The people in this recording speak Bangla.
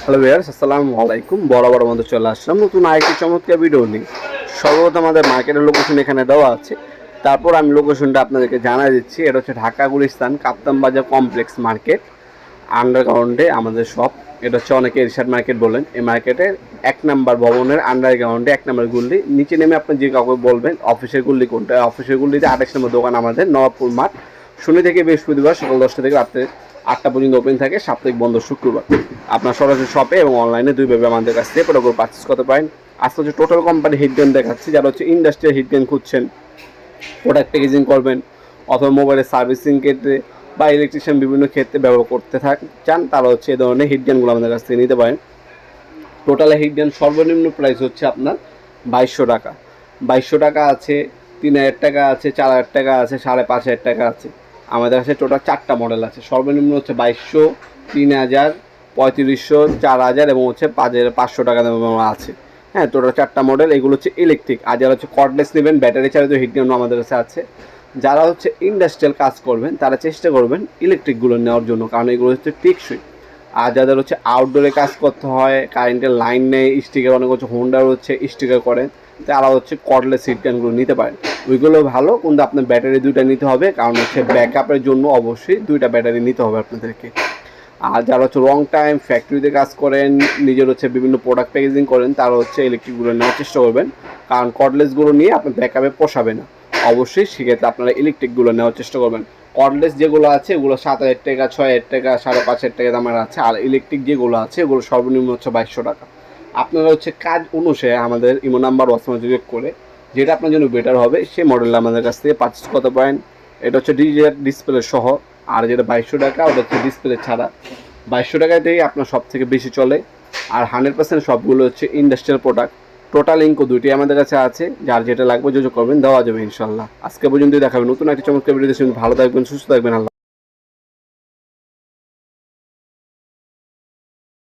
হ্যালো ভিউয়ার্স, আসসালামু আলাইকুম। বরাবর মতো চলে আসলাম নতুন আরেকটি চমৎকার ভিডিও নিয়ে। সর্বপ্রথম আমাদের মার্কেটের লোকেশন এখানে দেওয়া আছে, তারপর আমি লোকেশনটা আপনাদেরকে জানাই দিচ্ছি। এটা হচ্ছে ঢাকা গুলিস্তান কাপ্তান বাজার কমপ্লেক্স মার্কেট, আন্ডারগ্রাউন্ডে আমাদের শপ। এটা হচ্ছে অনেকে এরশাদ মার্কেট বলেন। এই মার্কেটের 1 নাম্বার ভবনের আন্ডারগ্রাউন্ডে 1 নাম্বার গুল্লি, নিচে নেমে আপনি যে কাউকে বলবেন অফিসের গুল্লি কোনটা, অফিসের গুল্লিতে 28 নম্বর দোকান আমাদের, নবাবপুর মাঠ। শনি থেকে বৃহস্পতিবার সকাল 10টা থেকে রাত্রে 8টা পর্যন্ত ওপেন থাকে, সাপ্তাহিক বন্ধ শুক্রবার। আপনার সরাসরি শপে এবং অনলাইনে দুইভাবে আমাদের কাছ থেকে প্রোডাক্টগুলো পারচেস করতে পারেন। আজকে হচ্ছে টোটাল কোম্পানি হিট গান দেখাচ্ছি। যারা হচ্ছে ইন্ডাস্ট্রিয়াল হিট গান খুঁজছেন, প্রোডাক্ট প্যাকেজিং করবেন অথবা মোবাইলের সার্ভিসিং ক্ষেত্রে বা ইলেকট্রিশিয়ান বিভিন্ন ক্ষেত্রে ব্যবহার করতে চান, তারা হচ্ছে এই ধরনের হিট গানগুলো আমাদের কাছ থেকে নিতে পারেন। টোটাল হিট গান সর্বনিম্ন প্রাইস হচ্ছে আপনার 2200 টাকা। 2200 টাকা আছে, 3000 টাকা আছে, 4000 টাকা আছে, 5500 টাকা আছে। আমাদের কাছে টোটাল 4টা মডেল আছে। সর্বনিম্ন হচ্ছে 2200, 3000, 3500, 4000 এবং হচ্ছে 5500 টাকা দামে আছে। হ্যাঁ, টোটাল 4টা মডেল। এগুলো হচ্ছে ইলেকট্রিক। আর যারা হচ্ছে কর্ডলেস নেবেন, ব্যাটারি চালিত হিট গানও আমাদের কাছে আছে। যারা হচ্ছে ইন্ডাস্ট্রিয়াল কাজ করবেন তারা চেষ্টা করবেন ইলেকট্রিকগুলো নেওয়ার জন্য, কারণ এগুলো হচ্ছে টেকসই। আর যাদের হচ্ছে আউটডোরে কাজ করতে হয়, কারেন্টের লাইন নেই, স্টিকার অনেক হচ্ছে হোন্ডার হচ্ছে স্টিকার করেন, তারা হচ্ছে কর্ডলেস হিট গানগুলো নিতে পারেন। ওইগুলো ভালো, কিন্তু আপনার ব্যাটারি 2টা নিতে হবে, কারণ হচ্ছে ব্যাকআপের জন্য অবশ্যই 2টা ব্যাটারি নিতে হবে আপনাদেরকে। আর যারা হচ্ছে লং টাইম ফ্যাক্টরিতে কাজ করেন, নিজের হচ্ছে বিভিন্ন প্রোডাক্ট প্যাকেজিং করেন, তারা হচ্ছে ইলেকট্রিকগুলো নেওয়ার চেষ্টা করবেন, কারণ কর্ডলেসগুলো নিয়ে আপনার ব্যাকআপে পোষাবে না। অবশ্যই সেক্ষেত্রে আপনারা ইলেকট্রিকগুলো নেওয়ার চেষ্টা করবেন। কর্ডলেস যেগুলো আছে এগুলো 7000 টাকা, 6000 টাকা, 5500 টাকা দামের আছে। আর ইলেকট্রিক যেগুলো আছে এগুলো সর্বনিম্ন হচ্ছে 2200 টাকা। আপনারা হচ্ছে কাজ অনুসারে আমাদের ইমো নাম্বার হোয়াটসঅ্যাপে যোগাযোগ করে যেটা আপনার জন্য বেটার হবে সেই মডেলটা আমাদের কাছ থেকে পারচেস করতে পারেন। এটা হচ্ছে ডিজিটাল ডিসপ্লে সহ। আর যেটা 2200 টাকা ওটা হচ্ছে ডিসপ্লে ছাড়া। 2200 টাকাতেই আপনার সব থেকে বেশি চলে। আর 100% সবগুলো হচ্ছে ইন্ডাস্ট্রিয়াল প্রোডাক্ট। টোটাল ইনকো 2টি আমাদের কাছে আছে, যার যেটা লাগবে যোগাযোগ করবেন, দেওয়া যাবে ইনশাল্লাহ। আজকে পর্যন্ত দেখাবেন নতুন একটি চমৎকার ভিডিও। ভালো থাকবেন, সুস্থ থাকবেন। আল্লাহ।